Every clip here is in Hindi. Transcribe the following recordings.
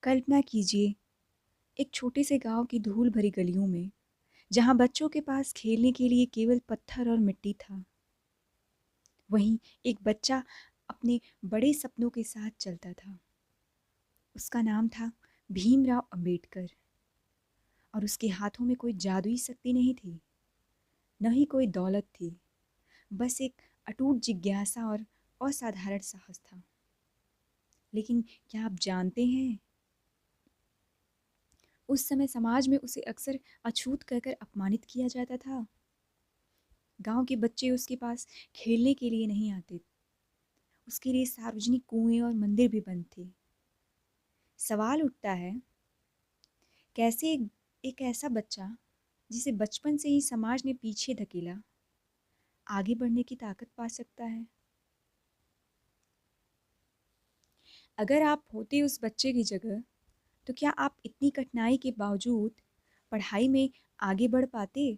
कल्पना कीजिए, एक छोटे से गांव की धूल भरी गलियों में, जहां बच्चों के पास खेलने के लिए केवल पत्थर और मिट्टी था, वहीं एक बच्चा अपने बड़े सपनों के साथ चलता था। उसका नाम था भीमराव अंबेडकर, और उसके हाथों में कोई जादुई शक्ति नहीं थी, न ही कोई दौलत थी। बस एक अटूट जिज्ञासा और असाधारण साहस था। लेकिन क्या आप जानते हैं, उस समय समाज में उसे अक्सर अछूत कहकर अपमानित किया जाता था। गांव के बच्चे उसके पास खेलने के लिए नहीं आते। उसके लिए सार्वजनिक कुएं और मंदिर भी बंद थे। सवाल उठता है, कैसे एक ऐसा बच्चा जिसे बचपन से ही समाज ने पीछे धकेला, आगे बढ़ने की ताकत पा सकता है। अगर आप होते उस बच्चे की जगह, तो क्या आप इतनी कठिनाई के बावजूद पढ़ाई में आगे बढ़ पाते?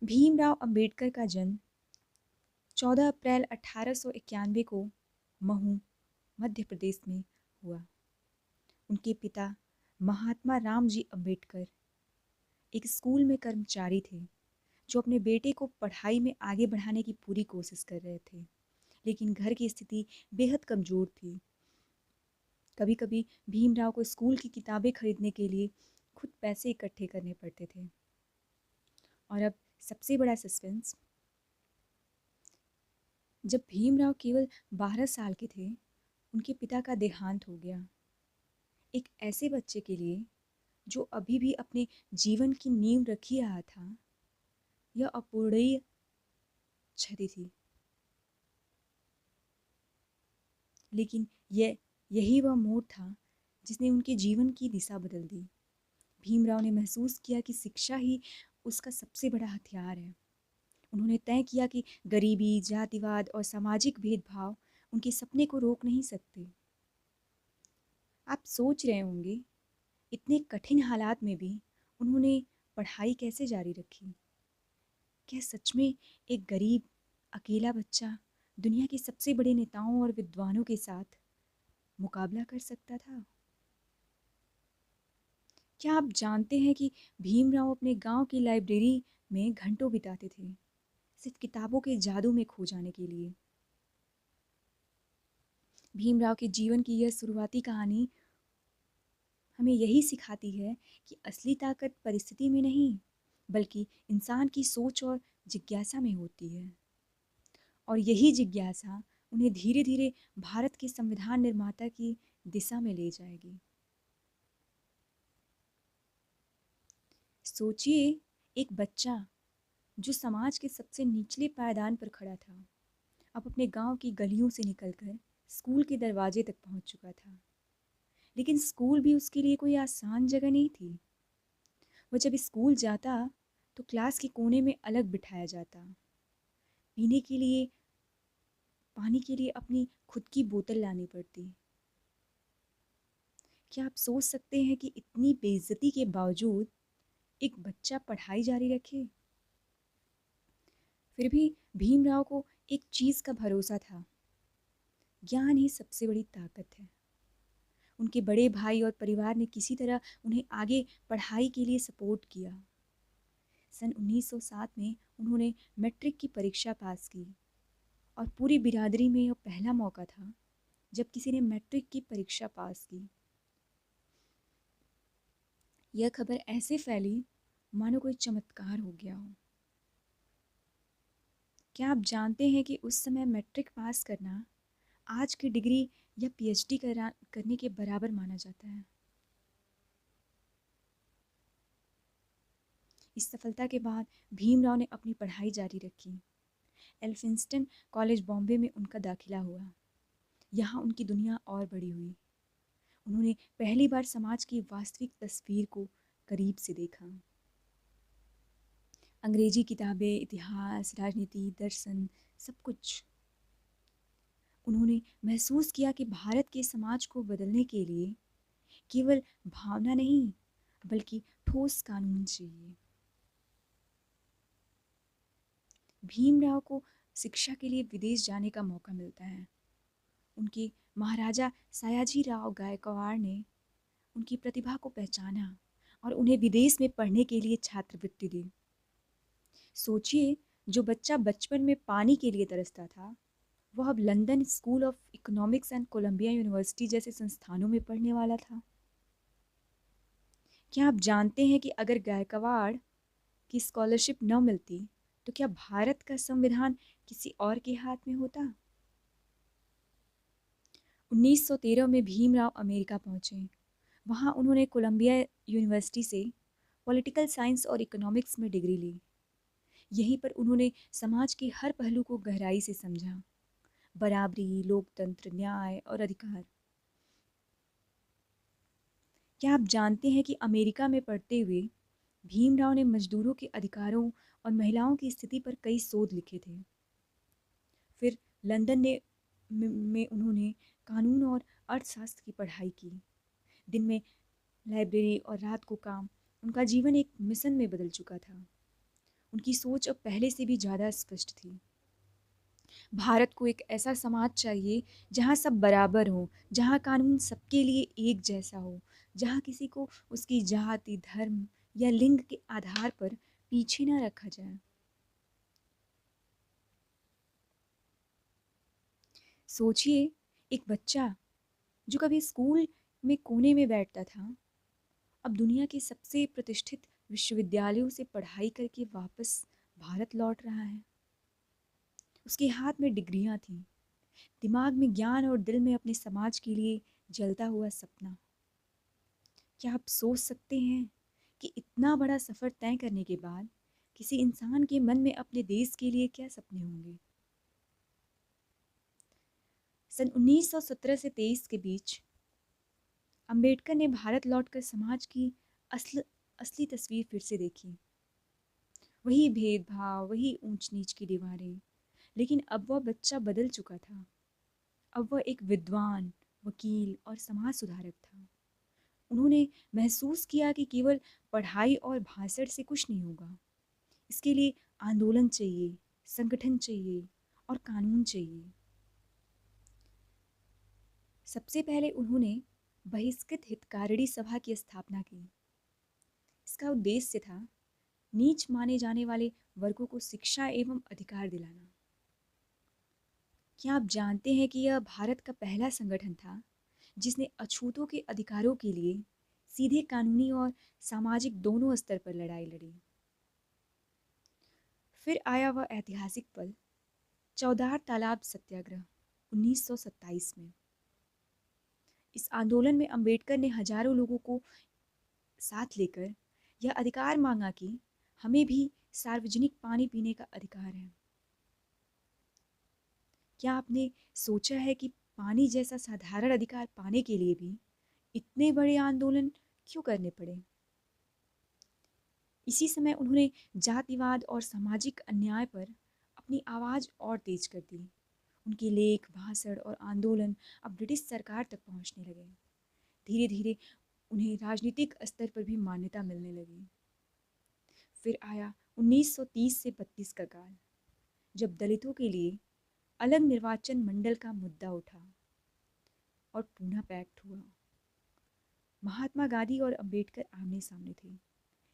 भीमराव अंबेडकर का जन्म 14 अप्रैल 1891 को महू, मध्य प्रदेश में हुआ। उनके पिता महात्मा राम जी अंबेडकर एक स्कूल में कर्मचारी थे, जो अपने बेटे को पढ़ाई में आगे बढ़ाने की पूरी कोशिश कर रहे थे। लेकिन घर की स्थिति बेहद कमज़ोर थी। कभी कभी भीमराव को स्कूल की किताबें खरीदने के लिए खुद पैसे इकट्ठे करने पड़ते थे। और अब सबसे बड़ा सस्पेंस, जब भीमराव केवल 12 साल के थे, उनके पिता का देहांत हो गया। एक ऐसे बच्चे के लिए जो अभी भी अपने जीवन की नींव रखी रहा था, यह अपूरणीय क्षति थी। लेकिन यही वह मोड़ था जिसने उनके जीवन की दिशा बदल दी। भीमराव ने महसूस किया कि शिक्षा ही उसका सबसे बड़ा हथियार है। उन्होंने तय किया कि गरीबी, जातिवाद और सामाजिक भेदभाव उनके सपने को रोक नहीं सकते। आप सोच रहे होंगे, इतने कठिन हालात में भी उन्होंने पढ़ाई कैसे जारी रखी? क्या सच में एक गरीब, अकेला बच्चा दुनिया के सबसे बड़े नेताओं और विद्वानों के साथ मुकाबला कर सकता था? क्या आप जानते हैं कि भीमराव अपने गांव की लाइब्रेरी में घंटों बिताते थे, सिर्फ किताबों के जादू में खो जाने के लिए? भीमराव के जीवन की यह शुरुआती कहानी हमें यही सिखाती है कि असली ताकत परिस्थिति में नहीं, बल्कि इंसान की सोच और जिज्ञासा में होती है। और यही जिज्ञासा उन्हें धीरे धीरे भारत के संविधान निर्माता की दिशा में ले जाएगी। सोचिए, एक बच्चा जो समाज के सबसे निचले पायदान पर खड़ा था, अब अपने गांव की गलियों से निकलकर स्कूल के दरवाजे तक पहुंच चुका था। लेकिन स्कूल भी उसके लिए कोई आसान जगह नहीं थी। वह जब स्कूल जाता, तो क्लास के कोने में अलग बिठाया जाता। पीने के लिए, पानी के लिए अपनी खुद की बोतल लानी पड़ती। क्या आप सोच सकते हैं कि इतनी बेइज्जती के बावजूद एक बच्चा पढ़ाई जारी रखे? फिर भी भीमराव को एक चीज़ का भरोसा था, ज्ञान ही सबसे बड़ी ताकत है। उनके बड़े भाई और परिवार ने किसी तरह उन्हें आगे पढ़ाई के लिए सपोर्ट किया। सन 1907 में उन्होंने मैट्रिक की परीक्षा पास की, और पूरी बिरादरी में यह पहला मौका था जब किसी ने मैट्रिक की परीक्षा पास की। यह खबर ऐसे फैली मानो कोई चमत्कार हो गया हो। क्या आप जानते हैं कि उस समय मैट्रिक पास करना आज की डिग्री या पीएचडी करने के बराबर माना जाता है? इस सफलता के बाद भीमराव ने अपनी पढ़ाई जारी रखी। एल्फिंस्टन कॉलेज बॉम्बे में उनका दाखिला हुआ। यहाँ उनकी दुनिया और बड़ी हुई। उन्होंने पहली बार समाज की वास्तविक तस्वीर को करीब से देखा। अंग्रेजी किताबें, इतिहास, राजनीति, दर्शन, सब कुछ। उन्होंने महसूस किया कि भारत के समाज को बदलने के लिए केवल भावना नहीं, बल्कि ठोस कानून चाहिए। भीमराव को शिक्षा के लिए विदेश जाने का मौका मिलता है। उनके महाराजा सयाजीराव गायकवाड़ ने उनकी प्रतिभा को पहचाना और उन्हें विदेश में पढ़ने के लिए छात्रवृत्ति दी। सोचिए, जो बच्चा बचपन में पानी के लिए तरसता था, वह अब London school of economics and Colombia university जैसे संस्थानों में पढ़ने वाला था। क्या आप जानते हैं कि अगर गायकवाड़ की स्कॉलरशिप न मिलती तो क्या भारत का संविधान किसी और के हाथ में होता? 1913 में भीमराव अमेरिका पहुंचे। वहां उन्होंने कोलंबिया यूनिवर्सिटी से पॉलिटिकल साइंस और इकोनॉमिक्स में डिग्री ली। यहीं पर उन्होंने समाज के हर पहलू को गहराई से समझा, बराबरी, लोकतंत्र, न्याय और अधिकार। क्या आप जानते हैं कि अमेरिका में पढ़ते हुए भीमराव ने मजदूरों के अधिकारों और महिलाओं की स्थिति पर कई शोध लिखे थे। फिर लंदन में उन्होंने कानून और अर्थशास्त्र की पढ़ाई की। दिन में लाइब्रेरी और रात को काम। उनका जीवन एक मिशन में बदल चुका था। उनकी सोच अब पहले से भी ज़्यादा स्पष्ट थी। भारत को एक ऐसा समाज चाहिए जहाँ सब बराबर हो, जहाँ कानून सबके लिए एक जैसा हो, जहाँ किसी को उसकी जाति, धर्म या लिंग के आधार पर पीछे न रखा जाए। सोचिए, एक बच्चा जो कभी स्कूल में कोने में बैठता था, अब दुनिया के सबसे प्रतिष्ठित विश्वविद्यालयों से पढ़ाई करके वापस भारत लौट रहा है। उसके हाथ में डिग्रियां थीं, दिमाग में ज्ञान और दिल में अपने समाज के लिए जलता हुआ सपना। क्या आप सोच सकते हैं कि इतना बड़ा सफ़र तय करने के बाद किसी इंसान के मन में अपने देश के लिए क्या सपने होंगे? सन 1917 से 23 के बीच अंबेडकर ने भारत लौटकर समाज की असली तस्वीर फिर से देखी। वही भेदभाव, वही ऊंच नीच की दीवारें, लेकिन अब वह बच्चा बदल चुका था। अब वह एक विद्वान, वकील और समाज सुधारक था। उन्होंने महसूस किया कि केवल पढ़ाई और भाषण से कुछ नहीं होगा। इसके लिए आंदोलन चाहिए, संगठन चाहिए और कानून चाहिए। सबसे पहले उन्होंने बहिष्कृत हितकारिणी सभा की स्थापना की। इसका उद्देश्य था नीच माने जाने वाले वर्गों को शिक्षा एवं अधिकार दिलाना। क्या आप जानते हैं कि यह भारत का पहला संगठन था जिसने अछूतों के अधिकारों के लिए सीधे कानूनी और सामाजिक दोनों स्तर पर लड़ाई लड़ी? फिर आया वह ऐतिहासिक पल, चौदार तालाब सत्याग्रह 1927 में। इस आंदोलन में अंबेडकर ने हजारों लोगों को साथ लेकर यह अधिकार मांगा कि हमें भी सार्वजनिक पानी पीने का अधिकार है। क्या आपने सोचा है कि पानी जैसा साधारण अधिकार पाने के लिए भी इतने बड़े आंदोलन क्यों करने पड़े? इसी समय उन्होंने जातिवाद और सामाजिक अन्याय पर अपनी आवाज़ और तेज कर दी। उनके लेख, भाषण और आंदोलन अब ब्रिटिश सरकार तक पहुंचने लगे। धीरे धीरे उन्हें राजनीतिक स्तर पर भी मान्यता मिलने लगी। फिर आया 1930 से 32 का काल, जब दलितों के लिए अलग निर्वाचन मंडल का मुद्दा उठा और पूना पैक्ट हुआ। महात्मा गांधी और अंबेडकर आमने सामने थे।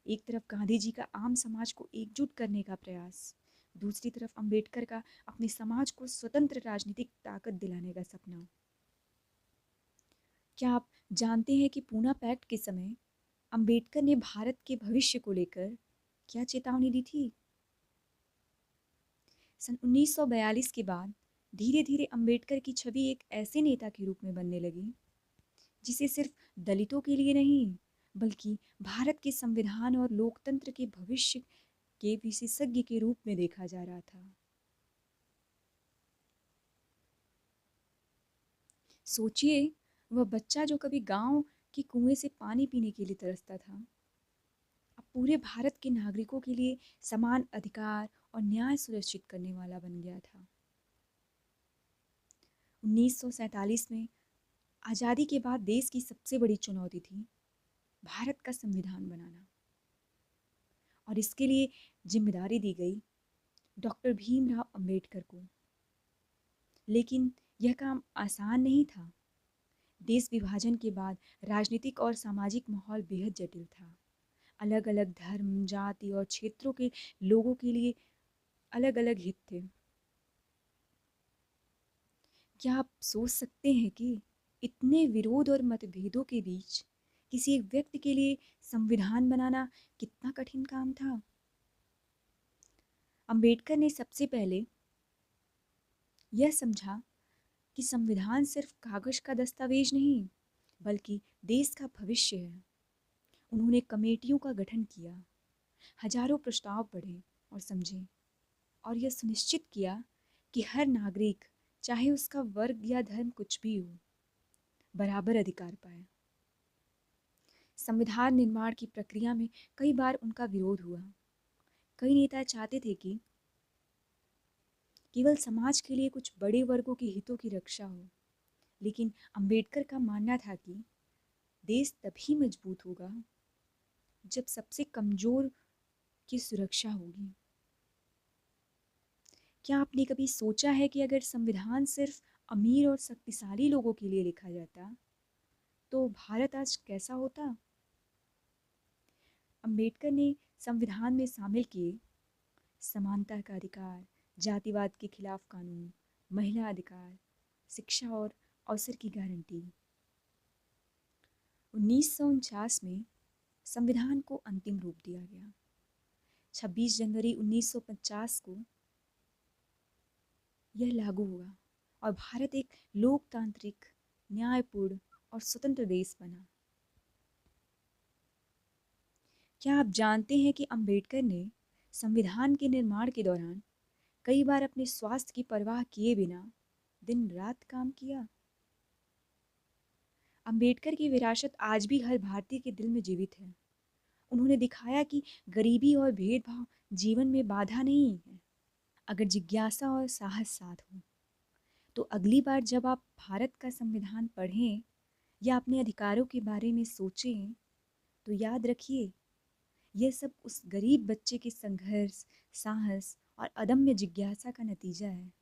एक तरफ गांधी जी का आम समाज को एकजुट करने का प्रयास, दूसरी तरफ अंबेडकर का अपने समाज को स्वतंत्र राजनीतिक ताकत दिलाने का सपना। क्या आप जानते हैं कि पूना पैक्ट के समय अंबेडकर ने भारत के भविष्य को लेकर क्या चेतावनी दी थी? सन 1942 के बाद धीरे धीरे अंबेडकर की छवि एक ऐसे नेता के रूप में बनने लगी जिसे सिर्फ दलितों के लिए नहीं, बल्कि भारत के संविधान और लोकतंत्र के भविष्य के विशेषज्ञ के रूप में देखा जा रहा था। सोचिए, वह बच्चा जो कभी गांव के कुएं से पानी पीने के लिए तरसता था, अब पूरे भारत के नागरिकों के लिए समान अधिकार और न्याय सुनिश्चित करने वाला बन गया था। 1947 में आज़ादी के बाद देश की सबसे बड़ी चुनौती थी भारत का संविधान बनाना, और इसके लिए जिम्मेदारी दी गई डॉक्टर भीमराव अंबेडकर को। लेकिन यह काम आसान नहीं था। देश विभाजन के बाद राजनीतिक और सामाजिक माहौल बेहद जटिल था। अलग अलग धर्म, जाति और क्षेत्रों के लोगों के लिए अलग अलग हित थे। क्या आप सोच सकते हैं कि इतने विरोध और मतभेदों के बीच किसी एक व्यक्ति के लिए संविधान बनाना कितना कठिन काम था? अंबेडकर ने सबसे पहले यह समझा कि संविधान सिर्फ कागज का दस्तावेज नहीं, बल्कि देश का भविष्य है। उन्होंने कमेटियों का गठन किया, हजारों प्रस्ताव पढ़े और समझे, और यह सुनिश्चित किया कि हर नागरिक, चाहे उसका वर्ग या धर्म कुछ भी हो, बराबर अधिकार पाए। संविधान निर्माण की प्रक्रिया में कई बार उनका विरोध हुआ। कई नेता चाहते थे कि केवल समाज के लिए कुछ बड़े वर्गों के हितों की रक्षा हो, लेकिन अंबेडकर का मानना था कि देश तभी मजबूत होगा जब सबसे कमजोर की सुरक्षा होगी। क्या आपने कभी सोचा है कि अगर संविधान सिर्फ अमीर और शक्तिशाली लोगों के लिए लिखा जाता, तो भारत आज कैसा होता? अंबेडकर ने संविधान में शामिल किए समानता का अधिकार, जातिवाद के खिलाफ कानून, महिला अधिकार, शिक्षा और अवसर की गारंटी। 1949 में संविधान को अंतिम रूप दिया गया। 26 जनवरी 1950 को यह लागू हुआ और भारत एक लोकतांत्रिक, न्यायपूर्ण और स्वतंत्र देश बना। क्या आप जानते हैं कि अंबेडकर ने संविधान के निर्माण के दौरान कई बार अपने स्वास्थ्य की परवाह किए बिना दिन रात काम किया? अंबेडकर की विरासत आज भी हर भारतीय के दिल में जीवित है। उन्होंने दिखाया कि गरीबी और भेदभाव जीवन में बाधा नहीं है, अगर जिज्ञासा और साहस साथ हो। तो अगली बार जब आप भारत का संविधान पढ़ें या अपने अधिकारों के बारे में सोचें, तो याद रखिए, यह सब उस गरीब बच्चे के संघर्ष, साहस और अदम्य जिज्ञासा का नतीजा है।